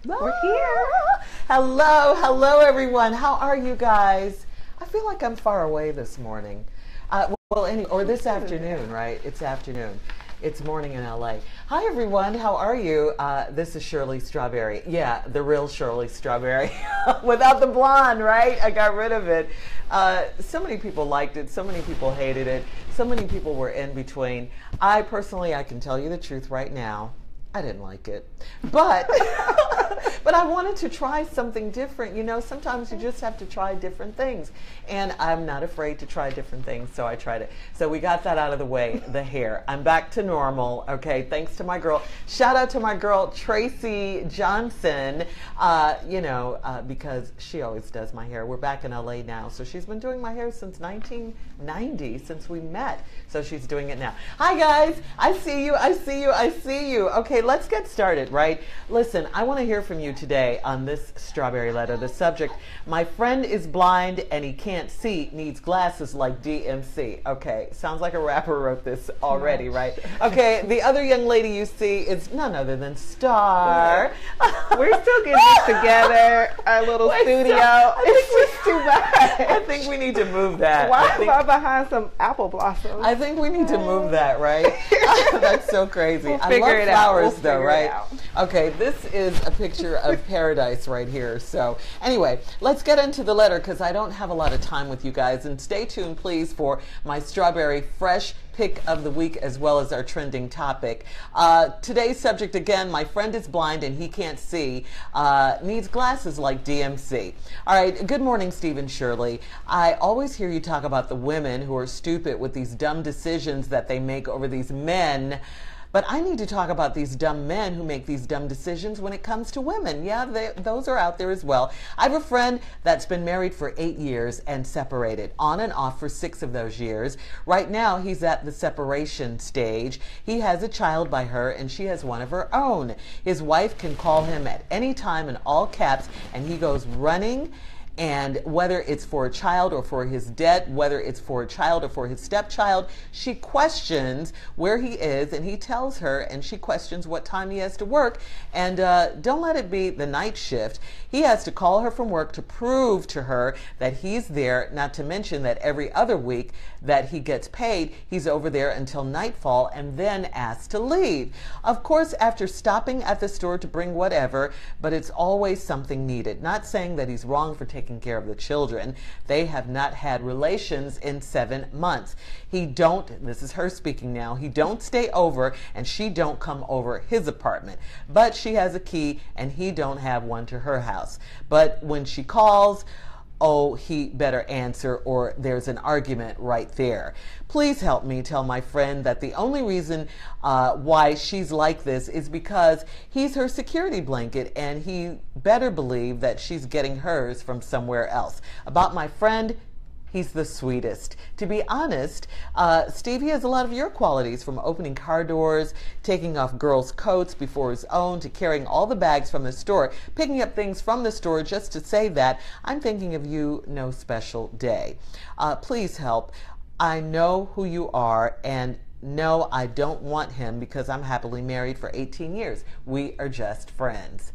We're here. Hello everyone. How are you guys? I feel like I'm far away this morning. Or this afternoon, right? It's afternoon. It's morning in LA. Hi everyone, how are you? This is Shirley Strawberry. Yeah, the real Shirley Strawberry. Without the blonde, right? I got rid of it. So many people liked it, so many people hated it, so many people were in between. I can tell you the truth right now, I didn't like it. But but I wanted to try something different. You know, sometimes you just have to try different things. And I'm not afraid to try different things, so I tried it. So we got that out of the way, the hair. I'm back to normal, okay, thanks to my girl. Shout out to my girl, Tracy Johnson, because she always does my hair. We're back in LA now, so she's been doing my hair since 1990, since we met. So she's doing it now. Hi guys, I see you. Okay, let's get started, right? Listen, I want to hear from you today on this strawberry letter. The subject, my friend is blind and he can't see, needs glasses like DMC. Okay, sounds like a rapper wrote this already, right? Okay, the other young lady you see is none other than Star. We're still getting it together, our little studio. It's too bad. I think we need to move that. Why am I behind some apple blossoms? I think we need to move that, right? That's so crazy. We'll I love flowers though, right? Out. Okay, this is a picture of paradise right here. So anyway, let's get into the letter because I don't have a lot of time with you guys. And stay tuned, please, for my strawberry fresh pick of the week as well as our trending topic. Today's subject, again, my friend is blind and he can't see, needs glasses like DMC. All right, good morning, Steve and Shirley. I always hear you talk about the women who are stupid with these dumb decisions that they make over these men. But I need to talk about these dumb men who make these dumb decisions when it comes to women. Yeah, those are out there as well. I have a friend that's been married for 8 years and separated, on and off for 6 of those years. Right now, he's at the separation stage. He has a child by her, and she has one of her own. His wife can call him at any time in all caps, and he goes running. And whether it's for a child or for his debt, whether it's for a child or for his stepchild, she questions where he is and he tells her, and she questions what time he has to work. And don't let it be the night shift. He has to call her from work to prove to her that he's there, not to mention that every other week that he gets paid, he's over there until nightfall and then asked to leave. Of course, after stopping at the store to bring whatever, but it's always something needed. Not saying that he's wrong for taking care of the children. They have not had relations in 7 months. This is her speaking now, he don't stay over and she don't come over his apartment. But she has a key and he don't have one to her house. But when she calls, oh, he better answer or there's an argument right there. Please help me tell my friend that the only reason why she's like this is because he's her security blanket and he better believe that she's getting hers from somewhere else. About my friend, he's the sweetest. To be honest, Steve, he has a lot of your qualities, from opening car doors, taking off girls' coats before his own, to carrying all the bags from the store, picking up things from the store just to say that I'm thinking of you, no special day. Please help. I know who you are, and no, I don't want him because I'm happily married for 18 years. We are just friends.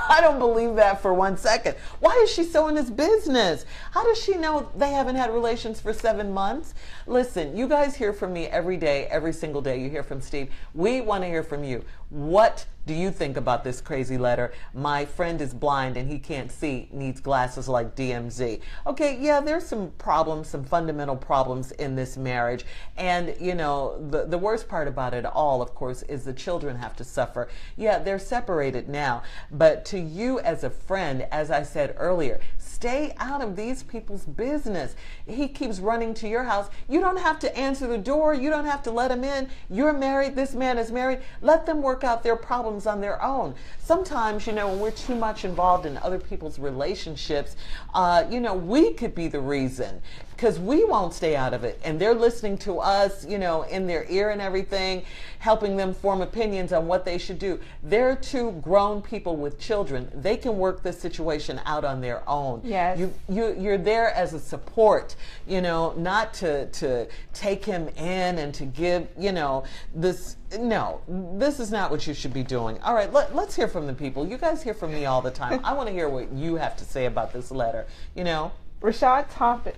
I don't believe that for 1 second. Why is she so in his business? How does she know they haven't had relations for 7 months? Listen, you guys hear from me every day, every single day. You hear from Steve. We want to hear from you. What do you think about this crazy letter? My friend is blind and he can't see, needs glasses like DMZ. Okay, yeah, there's some problems, some fundamental problems in this marriage. And, you know, the worst part about it all, of course, is the children have to suffer. Yeah, they're separated now. But to you as a friend, as I said earlier, stay out of these people's business. He keeps running to your house. You don't have to answer the door. You don't have to let him in. You're married. This man is married. Let them work out their problems on their own. Sometimes, you know, when we're too much involved in other people's relationships, you know, we could be the reason. because we won't stay out of it. And they're listening to us, you know, in their ear and everything, helping them form opinions on what they should do. They're two grown people with children. They can work this situation out on their own. Yes. You're there as a support, you know, not to take him in and to give, you know, this. No, this is not what you should be doing. All right, let's hear from the people. You guys hear from me all the time. I want to hear what you have to say about this letter, you know. Rashad Thompson.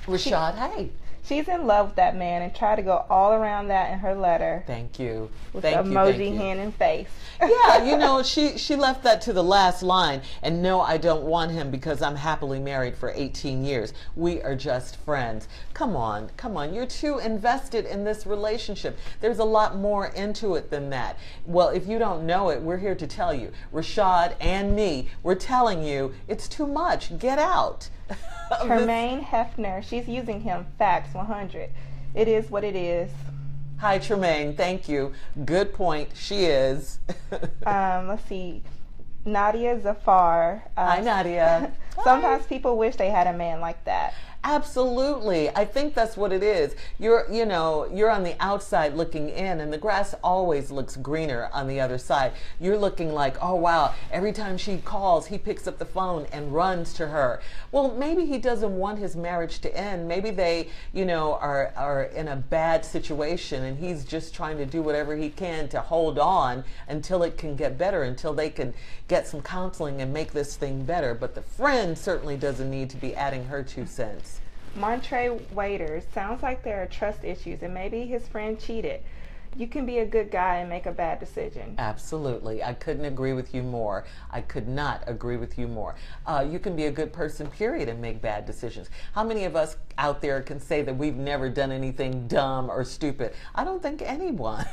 Rashad, hey. She's in love with that man and tried to go all around that in her letter. Thank you. With emoji hand and face. Yeah, you know, she left that to the last line. And no, I don't want him because I'm happily married for 18 years. We are just friends. Come on. You're too invested in this relationship. There's a lot more into it than that. Well, if you don't know it, we're here to tell you. Rashad and me, we're telling you it's too much. Get out. Tremaine Hefner, she's using him. Facts 100. It is what it is. Hi, Tremaine. Thank you. Good point. She is. Let's see. Nadia Zafar. Hi, Nadia. Sometimes people wish they had a man like that. Absolutely. I think that's what it is. You're on the outside looking in, and the grass always looks greener on the other side. You're looking like, oh wow, every time she calls, he picks up the phone and runs to her. Well, maybe he doesn't want his marriage to end. Maybe they, are in a bad situation, and he's just trying to do whatever he can to hold on until it can get better, until they can get some counseling and make this thing better. But the friend certainly doesn't need to be adding her 2 cents. Montre Waiters, sounds like there are trust issues and maybe his friend cheated. You can be a good guy and make a bad decision. Absolutely. I couldn't agree with you more. I could not agree with you more. You can be a good person, period, and make bad decisions. How many of us out there can say that we've never done anything dumb or stupid? I don't think anyone.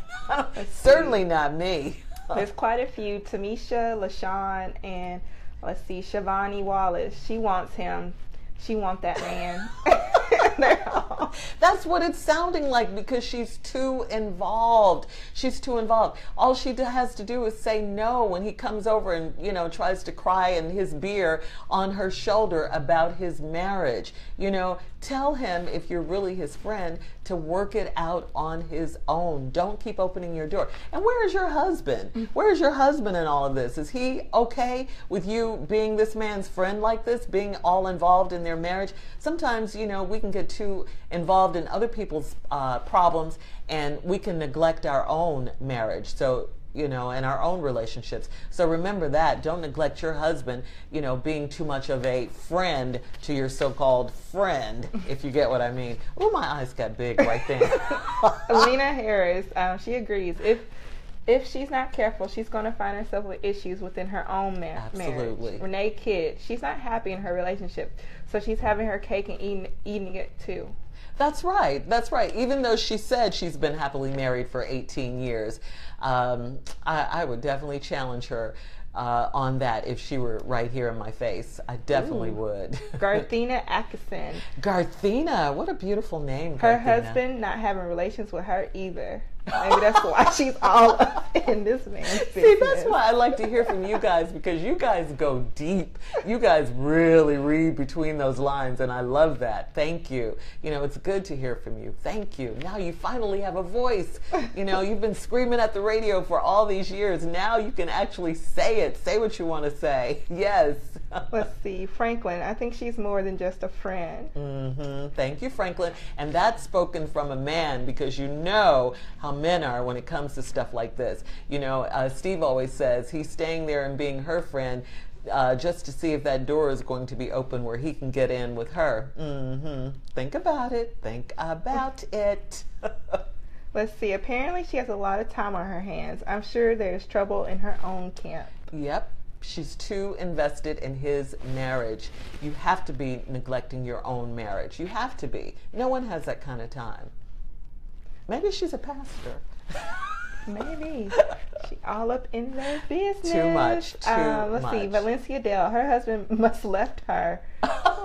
Certainly not me. There's quite a few. Tamisha, LaShawn, and let's see, Shivani Wallace. She wants him. She wants that man. That's what it's sounding like, because she's too involved. She's too involved. All she has to do is say no when he comes over and, tries to cry in his beer on her shoulder about his marriage. Tell him, if you're really his friend, to work it out on his own. Don't keep opening your door. And where is your husband? Where is your husband in all of this? Is he okay with you being this man's friend like this, being all involved in their marriage? Sometimes, we can get too involved in other people's problems, and we can neglect our own marriage. So, and our own relationships. So remember that. Don't neglect your husband, being too much of a friend to your so-called friend, if you get what I mean. Oh, my eyes got big right there. Alina Harris, she agrees. If she's not careful, she's going to find herself with issues within her own marriage. Absolutely. Renee Kidd, she's not happy in her relationship, so she's having her cake and eating it too. That's right. That's right. Even though she said she's been happily married for 18 years, I would definitely challenge her on that if she were right here in my face. I definitely would. Garthina Atkinson. Garthina, what a beautiful name. Her husband not having relations with her either. Maybe that's why she's all up in this man's business. See, that's why I like to hear from you guys, because you guys go deep. You guys really read between those lines, and I love that. Thank you. It's good to hear from you. Thank you. Now you finally have a voice. You've been screaming at the radio for all these years. Now you can actually say it. Say what you want to say. Yes. Let's see. Franklin, I think she's more than just a friend. Thank you, Franklin. And that's spoken from a man, because you know how men are when it comes to stuff like this. Steve always says he's staying there and being her friend just to see if that door is going to be open where he can get in with her. Think about it. Think about it. Let's see. Apparently she has a lot of time on her hands. I'm sure there's trouble in her own camp. Yep. She's too invested in his marriage. You have to be neglecting your own marriage. You have to be. No one has that kind of time. Maybe she's a pastor. Maybe. She all up in their business. Too much. Let's see. Valencia Dell. Her husband must left her.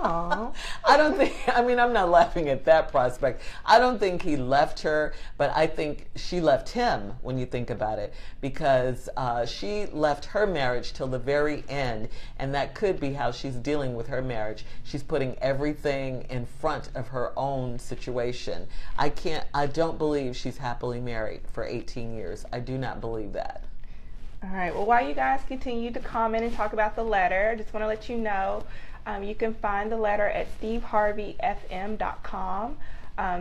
Aw. I'm not laughing at that prospect. I don't think he left her, but I think she left him when you think about it, because she left her marriage till the very end, and that could be how she's dealing with her marriage. She's putting everything in front of her own situation. I don't believe she's happily married for 18 years. I do not believe that. All right. Well, while you guys continue to comment and talk about the letter, I just want to let you know you can find the letter at steveharveyfm.com.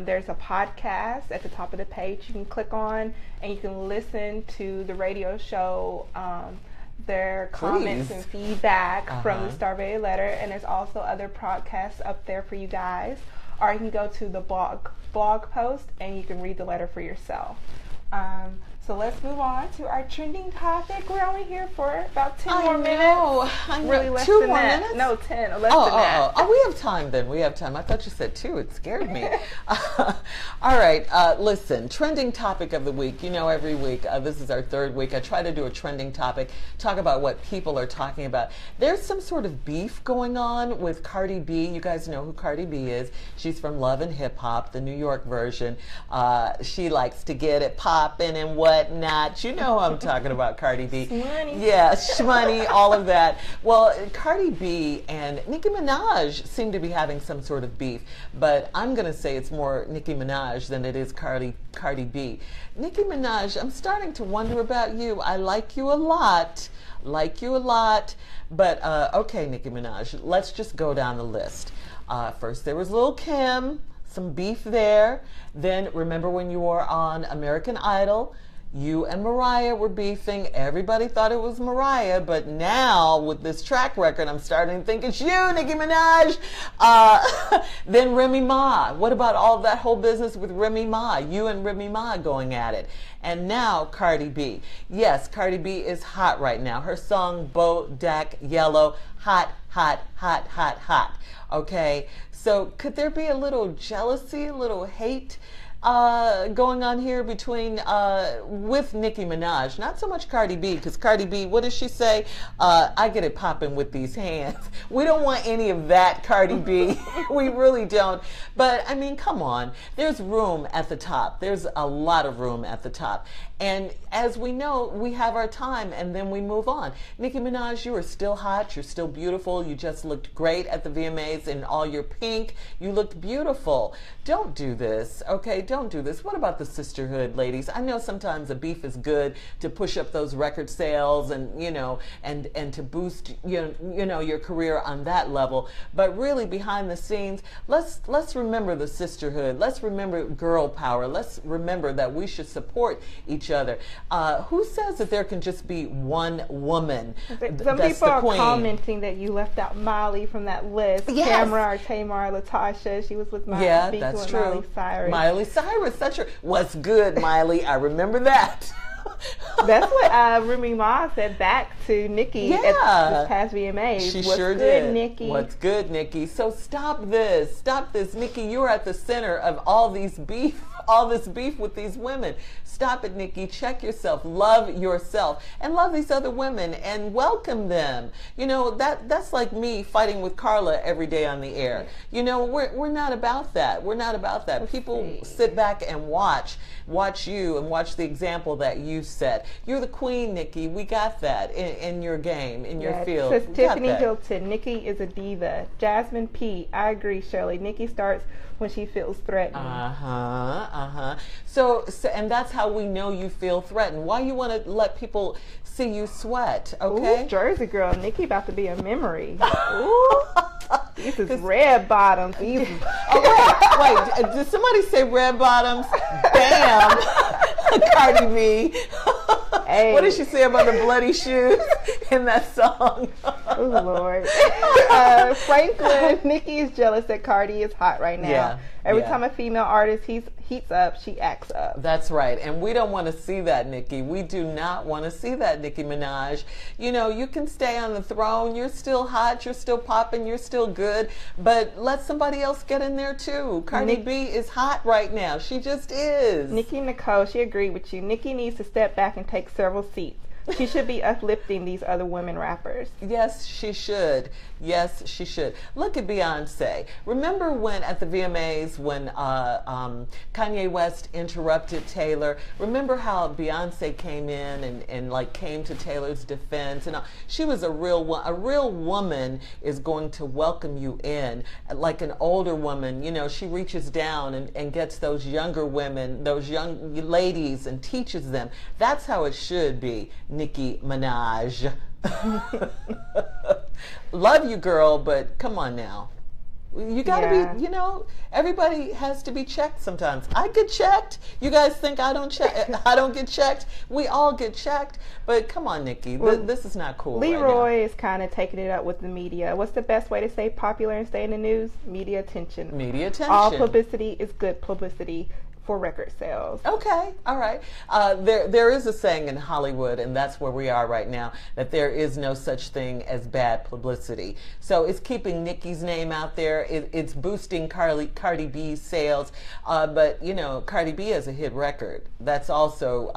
There's a podcast at the top of the page you can click on, and you can listen to the radio show, their comments and feedback from the Strawberry letter. And there's also other podcasts up there for you guys. Or you can go to the blog post and you can read the letter for yourself. So let's move on to our trending topic. We're only here for about 10 more minutes. Really less Two than more that. minutes? No, 10 or less than that. Oh, we have time then. We have time. I thought you said 2. It scared me. All right. Listen, trending topic of the week. You know, every week, this is our 3rd week, I try to do a trending topic, talk about what people are talking about. There's some sort of beef going on with Cardi B. You guys know who Cardi B is. She's from Love and Hip Hop, the New York version. She likes to get it popping and whatnot. You know who I'm talking about, Cardi B. Shmoney. Yeah, shmoney, all of that. Well, Cardi B and Nicki Minaj seem to be having some sort of beef, but I'm going to say it's more Nicki Minaj than it is Cardi B. Nicki Minaj, I'm starting to wonder about you. I like you a lot, but okay, Nicki Minaj, let's just go down the list. First, there was Lil' Kim, some beef there. Then, remember when you were on American Idol? You and Mariah were beefing. Everybody thought it was Mariah, but now with this track record, I'm starting to think it's you, Nicki Minaj. Then Remy Ma. What about all that whole business with Remy Ma? You and Remy Ma going at it. And now Cardi B. Yes, Cardi B is hot right now. Her song Bodak Yellow, hot, hot, hot, hot, hot. Okay, so could there be a little jealousy, a little hate going on here between with Nicki Minaj? Not so much Cardi B, because Cardi B, what does she say? I get it popping with these hands. We don't want any of that, Cardi B. We really don't. But I mean, come on. There's room at the top. There's a lot of room at the top. And as we know, we have our time and then we move on. Nicki Minaj, you are still hot. You're still beautiful. You just looked great at the VMAs in all your pink. You looked beautiful. Don't do this, okay? Don't do this. What about the sisterhood, ladies? I know sometimes a beef is good to push up those record sales and, you know, and to boost, you know, your career on that level. But really behind the scenes, let's remember the sisterhood. Let's remember girl power. Let's remember that we should support each other. Who says that there can just be one woman? Some people are commenting that you left out Miley from that list. Yes. Tamara or Tamar, Latasha. She was with Miley. Yeah, that's true. Miley Cyrus. Miley Cyrus, such a what's good, Miley? I remember that. That's what Remy Ma said back to Nicki at this past VMAs. She What's sure good, did. Nicki? What's good, Nicki? So stop this, Nicki. You're at the center of all this beef with these women. Stop it, Nicki. Check yourself. Love yourself, and love these other women, and welcome them. You know that's like me fighting with Carla every day on the air. You know we're not about that. We're not about that. People sit back and watch you and watch the example that you set. You're the queen, Nicki. We got that in your game, in your field. Says Tiffany Hilton, Nicki is a diva. Jasmine P, I agree, Shirley. Nicki starts when she feels threatened. So and that's how we know you feel threatened. Why you want to let people see you sweat? Okay. Ooh, Jersey girl, Nicki about to be a memory. Ooh. These is red bottoms. Wait, did somebody say red bottoms? Bam! Cardi B. Hey. What did she say about the bloody shoes in that song? Oh, Lord. Franklin, Nicki is jealous that Cardi is hot right now. Every time a female artist heats up, she acts up. That's right. And we don't want to see that, Nicki. We do not want to see that, Nicki Minaj. You know, you can stay on the throne. You're still hot. You're still popping. You're still good. But let somebody else get in there, too. Cardi B is hot right now. She just is. Nicki Nicole, she agreed with you. Nicki needs to step back and take several seats. She should be uplifting these other women rappers. Yes, she should. Yes, she should. Look at Beyonce. Remember when at the VMAs when Kanye West interrupted Taylor? Remember how Beyonce came in and like came to Taylor's defense? And she was a real woman is going to welcome you in. Like an older woman, you know, she reaches down and gets those younger women, those young ladies, and teaches them. That's how it should be, Nicki Minaj. Love you, girl, but come on now. You gotta be, you know, everybody has to be checked sometimes. I get checked. You guys think I don't check? I don't get checked. We all get checked. But come on, Nikki, this is not cool. Leroy is kind of taking it up with the media. What's the best way to stay popular and stay in the news? Media attention. Media attention. All publicity is good publicity for record sales. Okay, all right. There is a saying in Hollywood, and that's where we are right now, that there is no such thing as bad publicity. So it's keeping Nicki's name out there. It's boosting Cardi B's sales. But, you know, Cardi B has a hit record. That's also,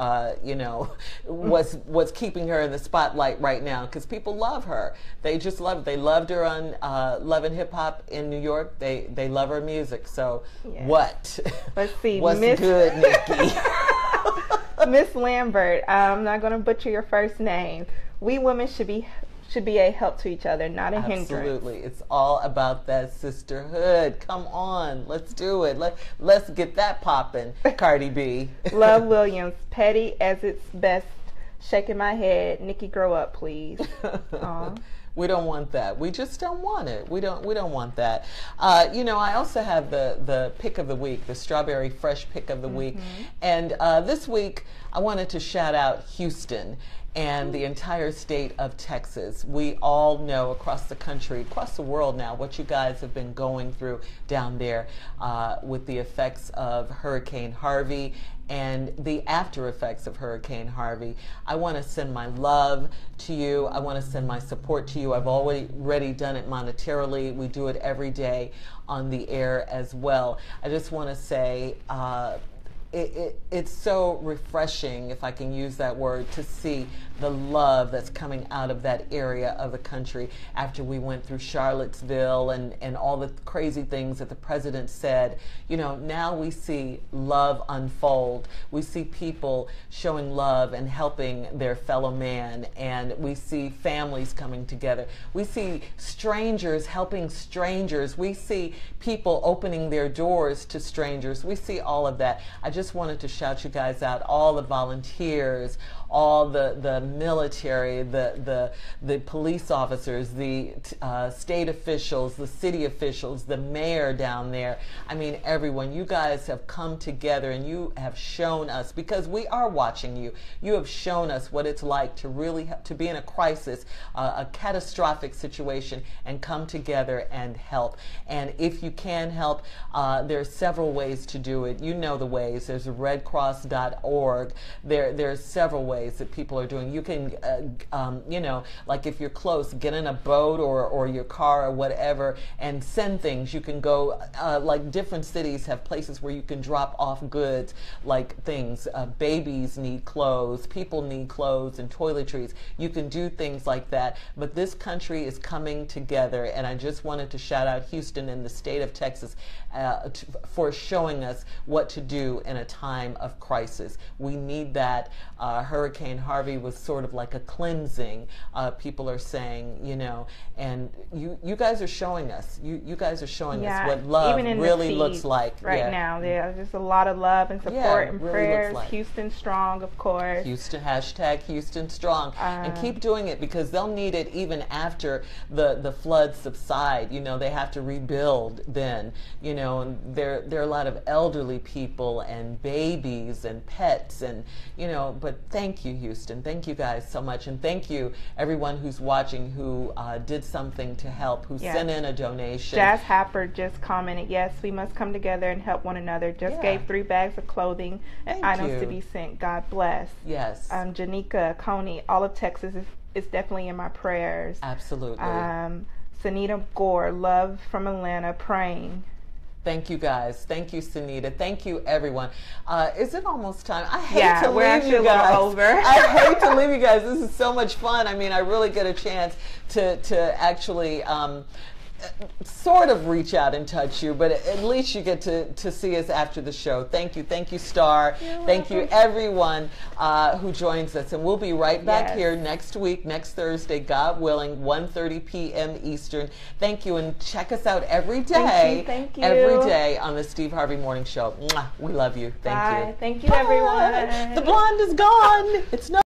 you know, what's keeping her in the spotlight right now, because people love her. They just love it. They loved her on Love and Hip Hop in New York. They love her music. So what? Let's see. What's good, Nikki? Miss Lambert, I'm not going to butcher your first name. We women should be a help to each other, not a hindrance. Absolutely. It's all about that sisterhood. Come on, let's do it. Let's get that popping, Cardi B. Love Williams, petty as its best. Shaking my head. Nikki, grow up, please. We don't want that. We just don't want it. We don't want that. You know, I also have the pick of the week, the Strawberry Fresh pick of the week. And this week, I wanted to shout out Houston and the entire state of Texas. We all know across the country, across the world now, what you guys have been going through down there with the effects of Hurricane Harvey and the after effects of Hurricane Harvey. I want to send my love to you. I want to send my support to you. I've already done it monetarily. We do it every day on the air as well. I just want to say it's so refreshing, if I can use that word, to see the love that's coming out of that area of the country after we went through Charlottesville and all the crazy things that the president said. You know, now we see love unfold. We see people showing love and helping their fellow man, and we see families coming together. We see strangers helping strangers. We see people opening their doors to strangers. We see all of that. I just wanted to shout you guys out, all the volunteers, all the military, the police officers, the state officials, the city officials, the mayor down there. I mean, everyone. You guys have come together and you have shown us, because we are watching you, you have shown us what it's like to really to be in a crisis, a catastrophic situation, and come together and help. And if you can help, there are several ways to do it. You know the ways. There's redcross.org. There's several ways that people are doing. You can, you know, like if you're close, get in a boat or your car or whatever and send things. You can go, like different cities have places where you can drop off goods, like things. Babies need clothes, people need clothes and toiletries. You can do things like that. But this country is coming together, and I just wanted to shout out Houston and the state of Texas for showing us what to do in a time of crisis. We need that. Hurricane Harvey was sort of like a cleansing, people are saying, you know, and you guys are showing us. You guys are showing us what love really looks like right now. There's just a lot of love and support and really prayers. Like. Houston strong, of course. Houston, hashtag Houston strong. And keep doing it, because they'll need it even after the floods subside. You know, they have to rebuild then, you know, and there are a lot of elderly people and babies and pets, and, you know, but thank you, Houston. Thank you guys so much. And thank you, everyone who's watching who did something to help, who sent in a donation. Jazz Happer just commented, yes, we must come together and help one another. Just gave 3 bags of clothing and items to be sent. God bless. Yes. Janika, Coney, all of Texas is definitely in my prayers. Absolutely. Sanita Gore, love from Atlanta, praying. Thank you guys. Thank you, Sunita. Thank you, everyone. Is it almost time? I hate to we're leave actually you guys. a little over. I hate to leave you guys. This is so much fun. I mean, I really get a chance to actually sort of reach out and touch you, but at least you get to see us after the show. Thank you. Thank you, Star. Thank you, everyone who joins us. And we'll be right back here next week, next Thursday, God willing, 1:30 p.m. Eastern. Thank you, and check us out every day. Thank you. Every day on the Steve Harvey Morning Show. Mwah. We love you. Thank you. Thank you, everyone. The blonde is gone. It's no